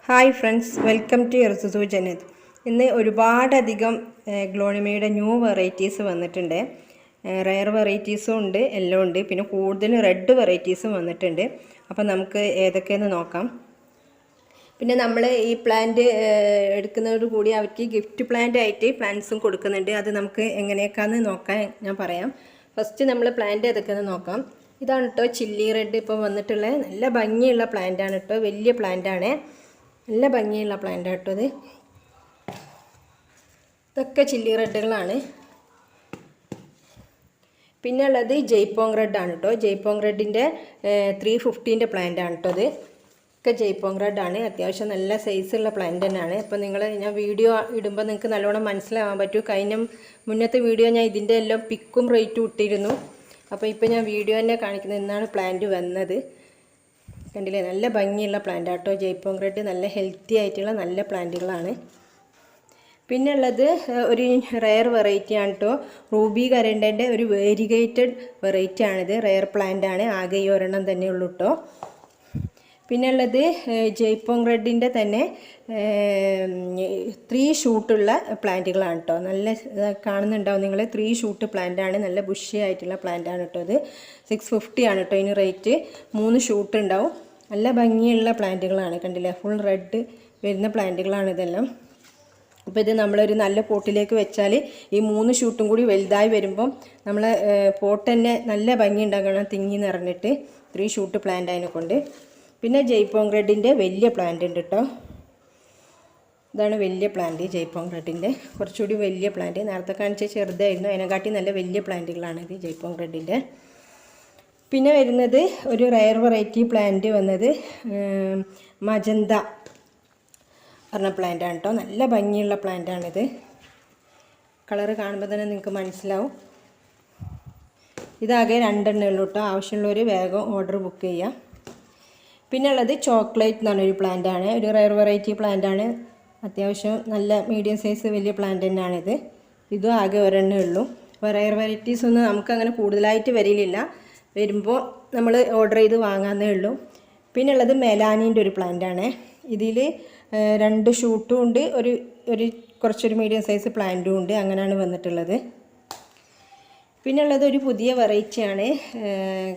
Hi friends, welcome to യർസുസു ജനത്. ഇന്ന് ഒരുപാടധികം ഗ്ലോണിമയുടെ ന്യൂ വെറൈറ്റീസ് വന്നിട്ടുണ്ട്. റയർ വെറൈറ്റീസും ഉണ്ട്, എല്ലാം ഉണ്ട്. പിന്നെ കൂടുതലും റെഡ് വെറൈറ്റീസും വന്നിട്ടുണ്ട്. അപ്പോൾ നമുക്ക് ഏതൊക്കെയെന്ന് നോക്കാം. പിന്നെ നമ്മൾ ഈ പ്ലാന്റ് എടുക്കുന്നതോട് കൂടി അവർക്ക് ഗിഫ്റ്റ് പ്ലാന്റ് ആയിട്ട് പ്ലാന്റ്സും കൊടുക്കുന്നുണ്ട്. അത് നമുക്ക് എങ്ങനെയൊക്കെയാണെന്ന് നോക്കാൻ ഞാൻ പറയാം. ഫസ്റ്റ് നമ്മൾ പ്ലാന്റ് ഏതൊക്കെയെന്ന് നോക്കാം. ഇതാണ് കേട്ടോ ചില്ലി റെഡ് ഇപ്പോൾ വന്നിട്ടുള്ള നല്ല ഭംഗിയുള്ള പ്ലാന്റാണ് കേട്ടോ. വലിയ പ്ലാന്റാണ്, നല്ല ഭംഗിയുള്ള പ്ലാന്റ് കേട്ടോ. ഇതൊക്കെ ചില്ലി റെഡുകളാണ്. പിന്നെ ഉള്ളത് ജയ്പോങ് റെഡ് ആണ് കേട്ടോ. ജയ്പോങ് റെഡിൻ്റെ 350ൻ്റെ പ്ലാന്റ് ആണ് കേട്ടോ. ഇത് ഒക്കെ ജയ്പോങ് റെഡ് ആണ്. അത്യാവശ്യം നല്ല സൈസുള്ള പ്ലാന്റ് തന്നെയാണ്. അപ്പോൾ ഞാൻ വീഡിയോ ഇടുമ്പോൾ നിങ്ങൾക്ക് നല്ലോണം മനസ്സിലാവാൻ പറ്റും. മുന്നത്തെ വീഡിയോ ഞാൻ ഇതിൻ്റെ എല്ലാം പിക്കും റേറ്റും ഇട്ടിരുന്നു. അപ്പോൾ ഇപ്പോൾ ഞാൻ വീഡിയോ തന്നെ കാണിക്കുന്നത് എന്നാണ് പ്ലാന്റ് വന്നത്. കണ്ടില്ലേ, നല്ല ഭംഗിയുള്ള പ്ലാന്റ് ആട്ടോ. ജയ്പോങ് റെഡ് നല്ല ഹെൽത്തി ആയിട്ടുള്ള നല്ല പ്ലാന്റുകളാണ്. പിന്നെ ഉള്ളത് ഒരു റെയർ വെറൈറ്റി ആണ് കേട്ടോ. റൂബി കരണ്ടൻ്റെ ഒരു വേരിഗേറ്റഡ് വെറൈറ്റി ആണിത്. റെയർ പ്ലാന്റ് ആണ്. ആകെ ഈ ഒരെണ്ണം തന്നെ ഉള്ളൂ കേട്ടോ. പിന്നെ ഉള്ളത് ജയ്പോങ് റെഡിൻ്റെ തന്നെ 3 ഷൂട്ടുള്ള പ്ലാന്റുകളാണ് കേട്ടോ. നല്ല കാണുന്നുണ്ടാവും നിങ്ങൾ. 3 ഷൂട്ട് പ്ലാന്റ് ആണ്. നല്ല ബുഷി ആയിട്ടുള്ള പ്ലാന്റ് ആണ് കേട്ടോ. ഇത് 650 ആണ് കേട്ടോ ഇതിന് റേറ്റ്. 3 ഷൂട്ട് ഉണ്ടാവും. നല്ല ഭംഗിയുള്ള പ്ലാന്റുകളാണ്. കണ്ടില്ലേ, ഫുൾ റെഡ് വരുന്ന പ്ലാന്റുകളാണ് ഇതെല്ലാം. അപ്പോൾ ഇത് നമ്മളൊരു നല്ല പോട്ടിലേക്ക് വെച്ചാൽ ഈ 3 ഷൂട്ടും കൂടി വലുതായി വരുമ്പം നമ്മൾ പോട്ട് തന്നെ നല്ല ഭംഗി ഉണ്ടാക്കണം, തിങ്ങി നിറഞ്ഞിട്ട്. 3 ഷൂട്ട് പ്ലാന്റ് അതിനെ കൊണ്ട്. പിന്നെ ജയ്പോങ് റെഡിൻ്റെ വലിയ പ്ലാന്റ് ഉണ്ട് കേട്ടോ. ഇതാണ് വലിയ പ്ലാന്റ് ജയ്പോങ് റെഡിൻ്റെ. കുറച്ചുകൂടി വലിയ പ്ലാന്റ്. നേരത്തെ കാണിച്ച ചെറുതായിരുന്നു, അതിനെക്കാട്ടി നല്ല വലിയ പ്ലാന്റുകളാണ് ഇത് ജയ്പോങ് റെഡിൻ്റെ. പിന്നെ വരുന്നത് ഒരു റയർ വെറൈറ്റി പ്ലാന്റ് വന്നത് മജന്ത പറഞ്ഞ പ്ലാന്റാണ് കേട്ടോ. നല്ല ഭംഗിയുള്ള പ്ലാന്റാണിത്. കളറ് കാണുമ്പോൾ തന്നെ നിങ്ങൾക്ക് മനസ്സിലാവും. ഇതാകെ 2 എണ്ണേ ഉള്ളൂ കേട്ടോ. ആവശ്യമുള്ളവർ വേഗം ഓർഡർ ബുക്ക് ചെയ്യാം. പിന്നെ ഉള്ളത് ചോക്ലേറ്റ് എന്ന് പറഞ്ഞൊരു പ്ലാന്റാണ്. ഒരു റയർ വെറൈറ്റി പ്ലാന്റാണ്. അത്യാവശ്യം നല്ല മീഡിയം സൈസ് വലിയ പ്ലാന്റ് തന്നെയാണിത്. ഇതും ആകെ 1 എണ്ണേ ഉള്ളൂ. അപ്പോൾ റയർ വെറൈറ്റീസ് ഒന്നും നമുക്കങ്ങനെ കൂടുതലായിട്ട് വരില്ല. വരുമ്പോൾ നമ്മൾ ഓർഡർ ചെയ്ത് വാങ്ങാന്നേ ഉള്ളൂ. പിന്നെ ഉള്ളത് മെലാനീൻ്റെ ഒരു പ്ലാന്റാണ്. ഇതിൽ 2 ഷൂട്ടും ഉണ്ട്, കുറച്ചൊരു മീഡിയം സൈസ് പ്ലാന്റും ഉണ്ട്. അങ്ങനെയാണ് വന്നിട്ടുള്ളത്. പിന്നെ ഉള്ളത് ഒരു പുതിയ വെറൈറ്റിയാണ്.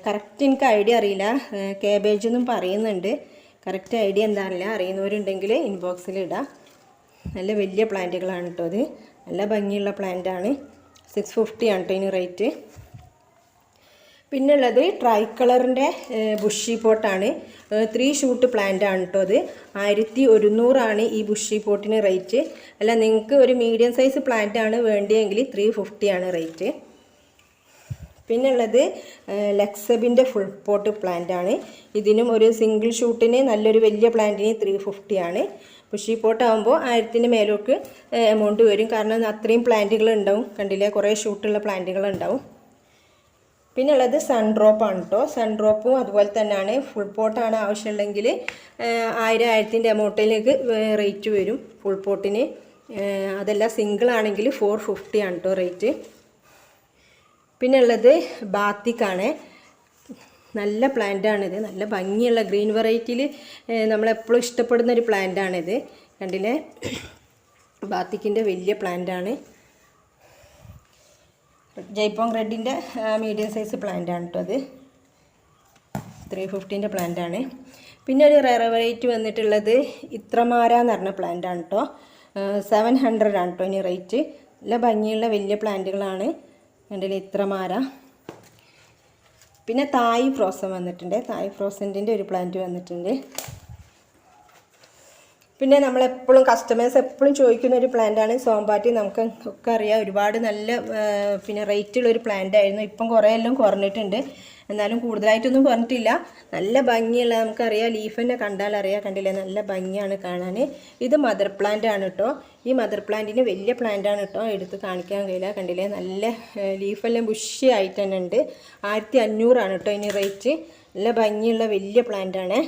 കറക്റ്റ് എനിക്ക് ഐഡിയ അറിയില്ല. കാബേജ് എന്നും പറയുന്നുണ്ട്. കറക്റ്റ് ഐഡിയ എന്താ അറിയില്ല. അറിയുന്നവരുണ്ടെങ്കിൽ ഇൻബോക്സിൽ ഇടാം. നല്ല വലിയ പ്ലാന്റുകളാണ് കേട്ടോ. അത് നല്ല ഭംഗിയുള്ള പ്ലാന്റാണ്. 650 ആണ് കേട്ടോ ഇതിന് റേറ്റ്. പിന്നെ ഉള്ളത് ട്രൈ കളറിൻ്റെ ബുഷി പോട്ടാണ്. 3 ഷൂട്ട് പ്ലാന്റ് ആണ് കേട്ടോ. അത് 1100 ആണ് ഈ ബുഷി പോട്ടിന് റേറ്റ്. അല്ല, നിങ്ങൾക്ക് ഒരു മീഡിയം സൈസ് പ്ലാന്റ് ആണ് വേണ്ടിയെങ്കിൽ 350 ആണ് റേറ്റ്. പിന്നെ ഉള്ളത് ലക്സബിൻ്റെ ഫുൾ പോട്ട് പ്ലാന്റ് ആണ്. ഇതിനും ഒരു സിംഗിൾ ഷൂട്ടിന് നല്ലൊരു വലിയ പ്ലാന്റിന് 350 ആണ്. ബുഷി പോട്ട് ആകുമ്പോൾ 1000-ന് മേലോട്ട് എമൗണ്ട് വരും. കാരണം അത്രയും പ്ലാന്റുകൾ ഉണ്ടാവും. കണ്ടില്ലേ, കുറേ ഷൂട്ടുള്ള പ്ലാന്റുകൾ ഉണ്ടാവും. പിന്നെ ഉള്ളത് സൺഡ്രോപ്പാണ് കേട്ടോ. സൺഡ്രോപ്പും അതുപോലെ തന്നെയാണ്. ഫുൾ പോട്ടാണ് ആവശ്യമുണ്ടെങ്കിൽ 1000-ൻ്റെ എമൗണ്ടിലേക്ക് റേറ്റ് വരും ഫുൾ പോട്ടിന്. അതല്ല, സിംഗിൾ ആണെങ്കിൽ 450 ആണ് കേട്ടോ റേറ്റ്. പിന്നെ ഉള്ളത് ബാത്തിക്കാണ്. നല്ല പ്ലാന്റാണിത്. നല്ല ഭംഗിയുള്ള ഗ്രീൻ വെറൈറ്റിയിൽ നമ്മളെപ്പോഴും ഇഷ്ടപ്പെടുന്ന ഒരു പ്ലാന്റാണിത്. കണ്ടില്ലേ, ബാത്തിക്കിൻ്റെ വലിയ പ്ലാന്റാണ്. ജയ്പോങ് റെഡിൻ്റെ മീഡിയം സൈസ് പ്ലാന്റാണ് കേട്ടോ. അത് 350ൻ്റെ പ്ലാന്റാണ്. പിന്നെ ഒരു റയർ വെറൈറ്റി വന്നിട്ടുള്ളത് ഇത്രമാര എന്ന് പറഞ്ഞ പ്ലാന്റാണ് കേട്ടോ. 700 ആണ് കേട്ടോ ഇനി റേറ്റ്. നല്ല ഭംഗിയുള്ള വലിയ പ്ലാന്റുകളാണ്. കണ്ടില്ലേ, ഇത്രമാര. പിന്നെ തായ് ഫ്രോസൻ വന്നിട്ടുണ്ട്. തായ് ഫ്രോസൻ്റെ ഒരു പ്ലാന്റ് വന്നിട്ടുണ്ട്. പിന്നെ നമ്മളെപ്പോഴും കസ്റ്റമേഴ്സ് എപ്പോഴും ചോദിക്കുന്ന ഒരു പ്ലാന്റാണ് സോംപാറ്റി. നമുക്ക് ഒക്കെ അറിയാം, ഒരുപാട് നല്ല പിന്നെ റേറ്റുള്ളൊരു പ്ലാന്റ് ആയിരുന്നു. ഇപ്പം കുറേ എല്ലാം കുറഞ്ഞിട്ടുണ്ട്. എന്നാലും കൂടുതലായിട്ടൊന്നും കുറഞ്ഞിട്ടില്ല. നല്ല ഭംഗിയുള്ള, നമുക്കറിയാം, ലീഫ് തന്നെ കണ്ടാൽ അറിയാം. കണ്ടില്ലേ, നല്ല ഭംഗിയാണ് കാണാൻ. ഇത് മദർ പ്ലാന്റ് ആണ് കേട്ടോ. ഈ മദർ പ്ലാന്റിന് വലിയ പ്ലാന്റ് ആണ് കേട്ടോ. എടുത്ത് കാണിക്കാൻ കഴിയില്ല. കണ്ടില്ലേ, നല്ല ലീഫെല്ലാം ബുഷി ആയിട്ട് തന്നെ ഉണ്ട്. 1500 ആണ് കേട്ടോ ഇനി റേറ്റ്. നല്ല ഭംഗിയുള്ള വലിയ പ്ലാന്റ് ആണ്.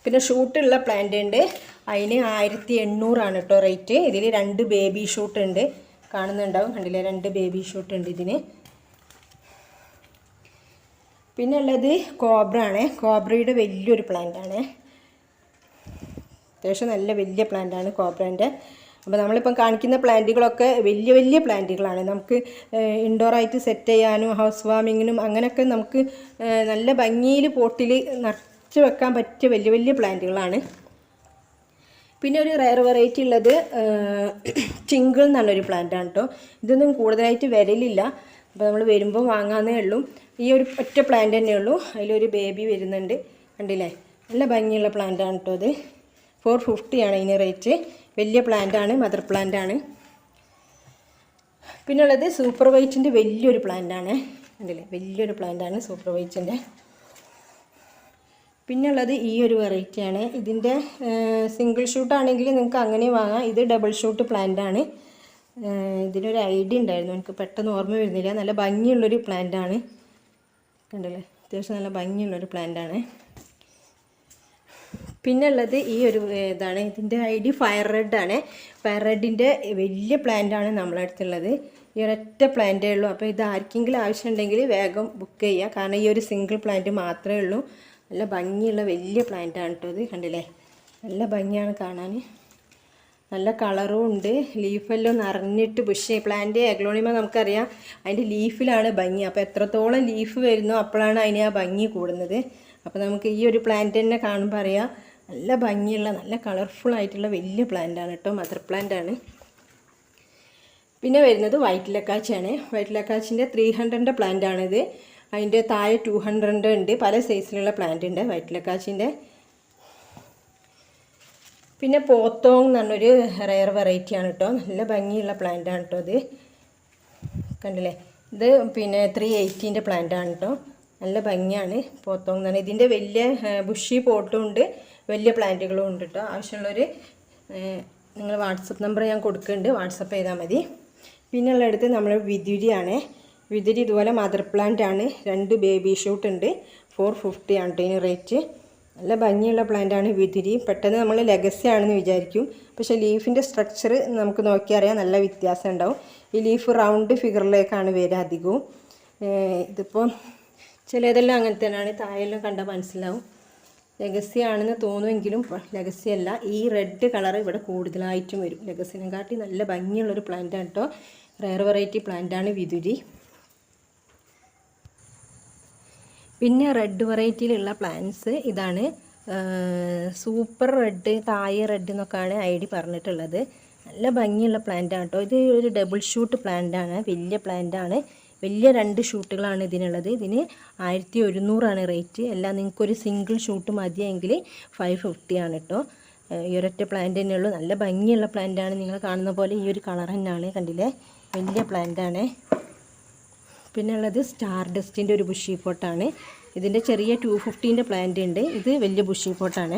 പിന്നെ ഷൂട്ടുള്ള പ്ലാന്റ് ഉണ്ട്. അതിന് 1800 ആണ് കേട്ടോ റേറ്റ്. ഇതിൽ 2 ബേബി ഷൂട്ട് ഉണ്ട്. കാണുന്നുണ്ടാവും, കണ്ടില്ലേ, 2 ബേബി ഷൂട്ട് ഉണ്ട് ഇതിന്. പിന്നെ ഉള്ളത് കോബ്ര ആണ്. കോബ്രയുടെ വലിയൊരു പ്ലാന്റ് ആണ്. അത്യാവശ്യം നല്ല വലിയ പ്ലാന്റാണ് കോബ്രേൻ്റെ. അപ്പോൾ നമ്മളിപ്പം കാണിക്കുന്ന പ്ലാന്റുകളൊക്കെ വലിയ വലിയ പ്ലാന്റുകളാണ്. നമുക്ക് ഇൻഡോറായിട്ട് സെറ്റ് ചെയ്യാനും ഹൗസ് വാമിങ്ങിനും അങ്ങനെയൊക്കെ നമുക്ക് നല്ല ഭംഗിയിൽ പോട്ടിൽ നിറച്ച് വെക്കാൻ പറ്റിയ വലിയ വലിയ പ്ലാന്റുകളാണ്. പിന്നെ ഒരു റയർ വെറൈറ്റി ഉള്ളത് ചിങ്കിൾ എന്നുള്ളൊരു പ്ലാന്റാണ് കേട്ടോ. ഇതൊന്നും കൂടുതലായിട്ട് വരലില്ല, അപ്പോൾ നമ്മൾ വരുമ്പോൾ വാങ്ങാമെന്നേ ഉള്ളൂ. ഈ ഒരു ഒറ്റ പ്ലാന്റ് തന്നെ ഉള്ളൂ, അതിലൊരു ബേബി വരുന്നുണ്ട്, കണ്ടില്ലേ? നല്ല ഭംഗിയുള്ള പ്ലാന്റാണ് കേട്ടോ ഇത്. 450 ആണ് ഇതിന് റേറ്റ്. വലിയ പ്ലാന്റാണ്, മദർ പ്ലാന്റാണ്. പിന്നെ ഉള്ളത് സൂപ്പർ വൈറ്റിൻ്റെ വലിയൊരു പ്ലാന്റാണ്, കണ്ടില്ലേ? വലിയൊരു പ്ലാന്റാണ് സൂപ്പർ വൈറ്റിൻ്റെ. പിന്നുള്ളത് ഈ ഒരു വെറൈറ്റിയാണ്. ഇതിൻ്റെ സിംഗിൾ ഷൂട്ടാണെങ്കിൽ നിങ്ങൾക്ക് അങ്ങനെ വാങ്ങാം. ഇത് ഡബിൾ ഷൂട്ട് പ്ലാന്റാണ്. ഇതിനൊരു ഐഡിയ ഉണ്ടായിരുന്നു, എനിക്ക് പെട്ടെന്ന് ഓർമ്മ വരുന്നില്ല. നല്ല ഭംഗിയുള്ളൊരു പ്ലാന്റാണ്, കണ്ടില്ലേ? അത്യാവശ്യം നല്ല ഭംഗിയുള്ളൊരു പ്ലാന്റാണ്. പിന്നെ ഉള്ളത് ഈ ഒരു ഇതാണ്. ഇതിൻ്റെ ഐഡി ഫയർ റെഡ് ആണ്. ഫയർ റെഡിൻ്റെ വലിയ പ്ലാന്റാണ് നമ്മളെ അടുത്തുള്ളത്. ഈ ഒരൊറ്റ പ്ലാന്റേ ഉള്ളൂ. അപ്പോൾ ഇത് ആർക്കെങ്കിലും ആവശ്യമുണ്ടെങ്കിൽ വേഗം ബുക്ക് ചെയ്യുക, കാരണം ഈ ഒരു സിംഗിൾ പ്ലാന്റ് മാത്രമേ ഉള്ളൂ. നല്ല ഭംഗിയുള്ള വലിയ പ്ലാന്റാണ് കേട്ടോ ഇത്, കണ്ടില്ലേ? നല്ല ഭംഗിയാണ് കാണാൻ, നല്ല കളറും ഉണ്ട്. ലീഫെല്ലാം നിറഞ്ഞിട്ട് ബുഷ് പ്ലാന്റ് എഗ്ലോണിമ നമുക്കറിയാം അതിൻ്റെ ലീഫിലാണ് ഭംഗി. അപ്പോൾ എത്രത്തോളം ലീഫ് വരുന്നോ അപ്പോഴാണ് അതിന് ആ ഭംഗി കൂടുന്നത്. അപ്പോൾ നമുക്ക് ഈ ഒരു പ്ലാന്റ് തന്നെ കാണുമ്പോൾ അറിയാം നല്ല ഭംഗിയുള്ള നല്ല കളർഫുൾ ആയിട്ടുള്ള വലിയ പ്ലാന്റാണ് കേട്ടോ, മദർ പ്ലാന്റാണ്. പിന്നെ വരുന്നത് വൈറ്റ് ലക്കാച്ചിയാണ്. വൈറ്റ് ലക്കാച്ചിൻ്റെ 300ൻ്റെ പ്ലാന്റാണിത്. അതിൻ്റെ താഴെ 200 ഉണ്ട്. പല സൈസിലുള്ള പ്ലാന്റ് ഉണ്ട് വൈറ്റ് ലക്കാച്ചിൻ്റെ. പിന്നെ പോത്തോങ് എന്ന് പറഞ്ഞൊരു റയർ വെറൈറ്റിയാണ് കേട്ടോ. നല്ല ഭംഗിയുള്ള പ്ലാന്റാണ് കേട്ടോ ഇത്, കണ്ടില്ലേ? ഇത് പിന്നെ 380ൻ്റെ പ്ലാന്റാണ് കേട്ടോ. നല്ല ഭംഗിയാണ് പോത്തോങ് എന്ന് പറഞ്ഞാൽ. ഇതിൻ്റെ വലിയ ബുഷി പോട്ടും ഉണ്ട്, വലിയ പ്ലാന്റുകളും ഉണ്ട് കേട്ടോ. ആവശ്യമുള്ളവർ നിങ്ങൾ വാട്സപ്പ് നമ്പർ ഞാൻ കൊടുക്കുന്നുണ്ട്, വാട്സപ്പ് ചെയ്താൽ മതി. പിന്നെ ഉള്ളടുത്ത് നമ്മൾ വിതുരിയാണ്. വിതുരി ഇതുപോലെ മദർ പ്ലാന്റ് ആണ്. 2 ബേബി ഷൂട്ട് ഉണ്ട്. 450 ആണ് കേട്ടോ ഇതിന് റേറ്റ്. നല്ല ഭംഗിയുള്ള പ്ലാന്റാണ് വിതുരി. പെട്ടെന്ന് നമ്മൾ ലെഗസി ആണെന്ന് വിചാരിക്കും, പക്ഷേ ലീഫിൻ്റെ സ്ട്രക്ചർ നമുക്ക് നോക്കിയറിയാം, നല്ല വ്യത്യാസം ഉണ്ടാവും. ഈ ലീഫ് റൗണ്ട് ഫിഗറിലേക്കാണ് വരിക അധികവും. ഇതിപ്പോൾ ചിലതെല്ലാം അങ്ങനെ തന്നെയാണ്, താഴെല്ലാം കണ്ടാൽ മനസ്സിലാവും. ലെഗസി ആണെന്ന് തോന്നുമെങ്കിലും ലെഗസി അല്ല. ഈ റെഡ് കളർ ഇവിടെ കൂടുതലായിട്ടും വരും. ലെഗസിനെ കാട്ടി നല്ല ഭംഗിയുള്ളൊരു പ്ലാന്റാണ് കേട്ടോ. റയർ വെറൈറ്റി പ്ലാന്റാണ് വിതുരി. പിന്നെ റെഡ് വെറൈറ്റിയിലുള്ള പ്ലാന്റ്സ് ഇതാണ്. സൂപ്പർ റെഡ്, തായ് റെഡ് എന്നൊക്കെയാണ് ഐഡി പറഞ്ഞിട്ടുള്ളത്. നല്ല ഭംഗിയുള്ള പ്ലാന്റാണ് കേട്ടോ. ഇത് ഒരു ഡബിൾ ഷൂട്ട് പ്ലാന്റാണ്, വലിയ പ്ലാന്റാണ്. വലിയ 2 ഷൂട്ടുകളാണ് ഇതിനുള്ളത്. ഇതിന് 1100 റേറ്റ്. അല്ല നിങ്ങൾക്കൊരു സിംഗിൾ ഷൂട്ട് മതിയെങ്കിൽ 550 ആണ് കേട്ടോ. ഈ ഒരൊറ്റ പ്ലാന്റ് തന്നെ ഉള്ളൂ. നല്ല ഭംഗിയുള്ള പ്ലാന്റാണ്. നിങ്ങൾ കാണുന്ന പോലെ ഈ ഒരു കളർ തന്നെയാണ്, കണ്ടില്ലേ? വലിയ പ്ലാന്റാണ്. പിന്നെ ഉള്ളത് സ്റ്റാർ ഡസ്റ്റിൻ്റെ ഒരു ബുഷി പോട്ടാണ്. ഇതിൻ്റെ ചെറിയ 250ൻ്റെ പ്ലാന്റ് ഉണ്ട്. ഇത് വലിയ ബുഷി പോട്ടാണ്.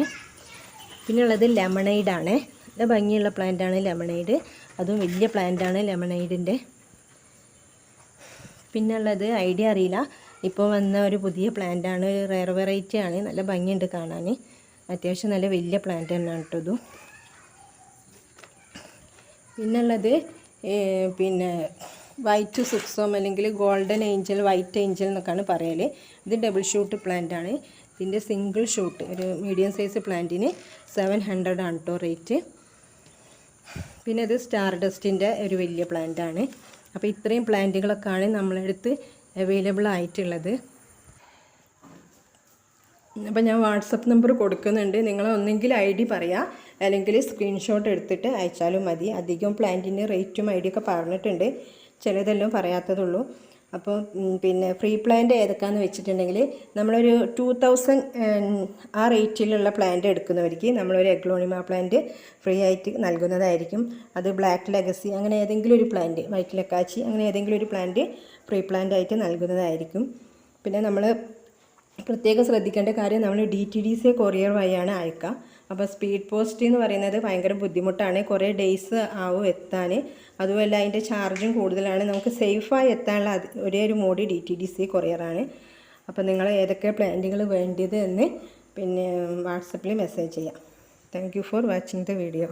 പിന്നെ ഉള്ളത് ലെമണൈഡാണ്. നല്ല ഭംഗിയുള്ള പ്ലാന്റാണ് ലെമണൈഡ്. അതും വലിയ പ്ലാന്റാണ് ലെമണൈഡിൻ്റെ. പിന്നെ ഉള്ളത് ഐഡിയ അറിയില്ല, ഇപ്പോൾ വന്ന ഒരു പുതിയ പ്ലാന്റാണ്, ഒരു റയർ വെറൈറ്റി ആണ്. നല്ല ഭംഗിയുണ്ട് കാണാൻ. അത്യാവശ്യം നല്ല വലിയ പ്ലാന്റ് തന്നെയാണ് കേട്ടോ ഇതും. പിന്നുള്ളത് പിന്നെ വൈറ്റ് സുക്സോം അല്ലെങ്കിൽ ഗോൾഡൻ ഏഞ്ചൽ, വൈറ്റ് ഏഞ്ചൽ എന്നൊക്കെയാണ് പറയൽ. ഇത് ഡബിൾ ഷൂട്ട് പ്ലാന്റാണ്. ഇതിൻ്റെ സിംഗിൾ ഷൂട്ട് ഒരു മീഡിയം സൈസ് പ്ലാന്റിന് 700 ആണ് കേട്ടോ റേറ്റ്. പിന്നെ ഇത് സ്റ്റാർ ഡസ്റ്റിൻ്റെ ഒരു വലിയ പ്ലാന്റാണ്. അപ്പോൾ ഇത്രയും പ്ലാന്റുകളൊക്കെയാണ് നമ്മളടുത്ത് അവൈലബിൾ ആയിട്ടുള്ളത്. അപ്പോൾ ഞാൻ വാട്സപ്പ് നമ്പർ കൊടുക്കുന്നുണ്ട്. നിങ്ങൾ ഒന്നെങ്കിൽ ഐഡി പറയാം, അല്ലെങ്കിൽ സ്ക്രീൻഷോട്ട് എടുത്തിട്ട് അയച്ചാലും മതി. അധികം പ്ലാന്റിൻ്റെ റേറ്റും ഐഡിയൊക്കെ പറഞ്ഞിട്ടുണ്ട്, ചിലതെല്ലാം പറയാത്തതുള്ളൂ. അപ്പോൾ പിന്നെ ഫ്രീ പ്ലാന്റ് ഏതൊക്കെയാണെന്ന് വെച്ചിട്ടുണ്ടെങ്കിൽ നമ്മളൊരു 2000 ആ റേറ്റിലുള്ള പ്ലാന്റ് എടുക്കുന്നവർക്ക് നമ്മളൊരു എഗ്ലോണിമ പ്ലാന്റ് ഫ്രീ ആയിട്ട് നൽകുന്നതായിരിക്കും. അത് ബ്ലാക്ക് ലെഗസി അങ്ങനെ ഏതെങ്കിലും ഒരു പ്ലാന്റ്, വൈറ്റ് ലക്കാച്ചി അങ്ങനെ ഏതെങ്കിലും ഒരു പ്ലാന്റ് ഫ്രീ പ്ലാന്റ് ആയിട്ട് നൽകുന്നതായിരിക്കും. പിന്നെ നമ്മൾ പ്രത്യേകം ശ്രദ്ധിക്കേണ്ട കാര്യം, നമ്മൾ DTDC കൊറിയർ വഴിയാണ് അയക്കുക. അപ്പോൾ സ്പീഡ് പോസ്റ്റ് എന്ന് പറയുന്നത് ഭയങ്കര ബുദ്ധിമുട്ടാണ്, കുറേ ഡേയ്സ് ആവും എത്താൻ. അതുമല്ല അതിൻ്റെ ചാർജും കൂടുതലാണ്. നമുക്ക് സേഫായി എത്താനുള്ള ഒരേ ഒരു മോഡ് DTDC കൊറിയറാണ്. അപ്പോൾ നിങ്ങൾ ഏതൊക്കെ പ്ലാന്റുകൾ വേണ്ടത് എന്ന് പിന്നെ വാട്സപ്പിൽ മെസ്സേജ് ചെയ്യാം. Thank you for watching the video.